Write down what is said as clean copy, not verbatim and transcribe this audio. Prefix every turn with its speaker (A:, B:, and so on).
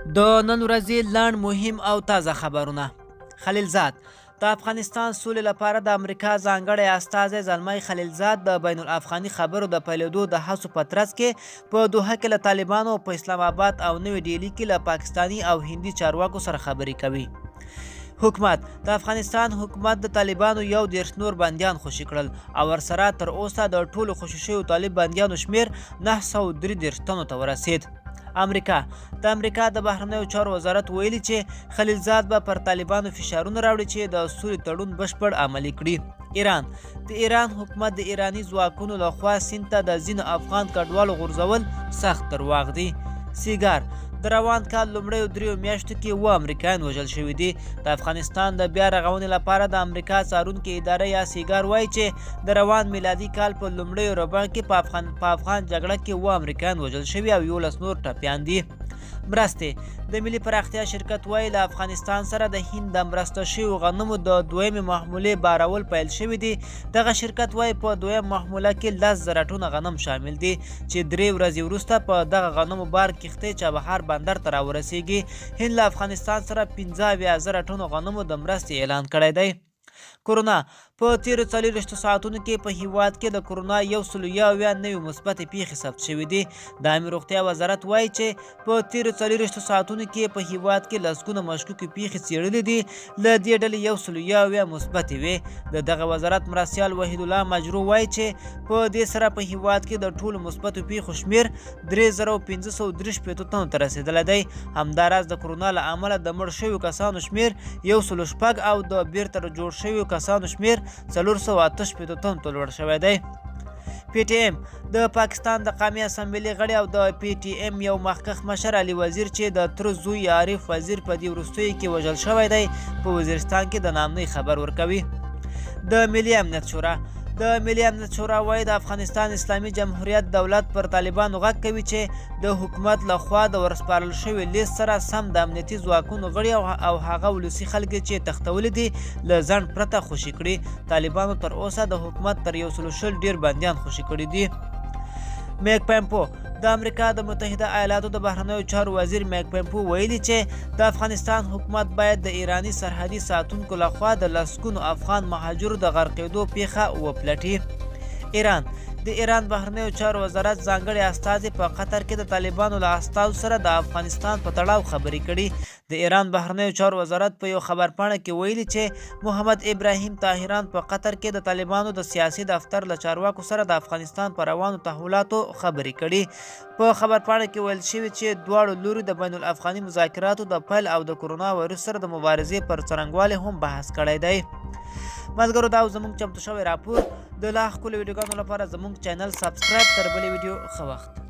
A: د نن ورځې لنډ مهم او تازه خبرونه. خلیلزاد د افغانستان سولې لپاره د امریکا ځانګړی استازی زلمی خلیلزاد د بین الافغاني خبرو د پیلېدو د هڅو په ترڅ کې په دوحه کې له طالبانو په اسلام آباد او نوې ډیلي کې له پاکستاني او هندي چارواکو سره خبرې کوي. حکومت د افغانستان حکومت د طالبانو 11 نور بندیان خوشي کړل او ورسره تر اوسه د ټولو خوشي شویو طالب بندیانو شمیر 933 تنو ته ورسید. د امریکا د بهرنیو چارو وزارت ویلي چې خلیلزاد به پر طالبانو فشارونه راوړي چې د سولې تړون بشپړ عملي کړي. د ایران حکومت د ایراني ځواکونو لخوا سیند ته د ځینو افغان کډوالو غورځول سخت درواغ دي. سیګار د روان کال لومړیو 3 میاشتو کې 7 امریکایان وژل شوي دي. د افغانستان د بیا رغونې لپاره د امریکا څارونکې اداره یا سیګار وایي چې د روان میلادي کال په لومړیو ربع کې په افغان جګړه کې 7 امریکایان وژل شوي او 11 نور ټپیان دي. مرستې د ملي پراختیا شرکت وایي له افغانستان سره د هند د مرسته شویو غنمو د دویمې محمولې بارول پیل شوي دي. دغه شرکت وایي په دویم محموله کې 10,000 ټنه غنم شامل دي چې 3 ورځې وروسته په دغه غنمو بار کښتۍ چابهار بندر ته راورسیږي. هند له افغانستان سره 15,000 ټنو غنمو د مرستې اعلان کړی دی. کورونا په تیرو 24 ساعتونو کې په هیواد کې د کورونا 101 نوې مثبتې پیښې ثبت شوې دي. د عامه روغتیا وزارت وایي چې په تیرو 24 ساعتونو کې په هیواد کې لسګونه مشکوکې پیښې څېړلې دي. له دې ډلې 101 مثبتې وې. د دغه وزارت مرستیال وحید الله مجرو وایي چې په دې سره په هیواد کې د ټولو مثبتو پیښو شمیر 3533 تنو ته رسېدلی دی. همداراز د کورونا له امله د مړ شویو کسانو شمیر 106 او د بیرته جوړ شویو کسانو شمیر 488 تنو ته لوړ شوی دی. پی ټی ایم د پاکستان د قومي اسمبلې غړي او د پی ټی ایم یو مخکښ مشر علي وزیر چې د تر زوی عارف وزیر په دې وروستیو کې وژل شوی دی په وزیرستان کې د نامنۍ خبر ورکوي. د ملي امنیت شورا وایي د افغانستان اسلامي جمهوریت دولت پر طالبانو غږ کوي چې د حکومت لخوا د ورسپارل شوي لیست سره سم د امنیتي ځواکونو غړي او هغه ولسي خلک چې تښتولي دي له ځنډ پرته خوشي کړي. طالبانو تر اوسه د حکومت تر 120 ډیر بندیان خوشي کړي دي. میک پمپو د امریکا د متحده ایالاتو د بهرنیو چارو وزیر میک پمپو ویلي چې د افغانستان حکومت باید د ایراني سرحدي ساتونکو لخوا د لسګونو افغان مهاجرو د غرقېدو پیښه وپلټي. د ایران بهرنیو چارو وزارت ځانګړي استازي په قطر کې د طالبانو له استازو سره د افغانستان په تړاو خبرې کړي. د ایران بهرنیو چارو وزارت په یو خبرپاڼه کې ویلي چې محمد ابراهیم طاهران په قطر کې د طالبانو د سیاسي دفتر له چارواکو سره د افغانستان په روانو تحولاتو خبرې کړي. په خبرپاڼه کې ویل شوي چې دواړو لوري د بین الافغاني مذاکراتو د پیل او د کورونا وایرس سره د مبارزې پر څرنګوالي هم بحث کړی دی. ملګرو دا زموږ چمتو شوی راپور. د لا ښکلو ویډیوګانو لپاره زموږ چینل سبسکرایب. تر بلې ویډیو ښه وخت.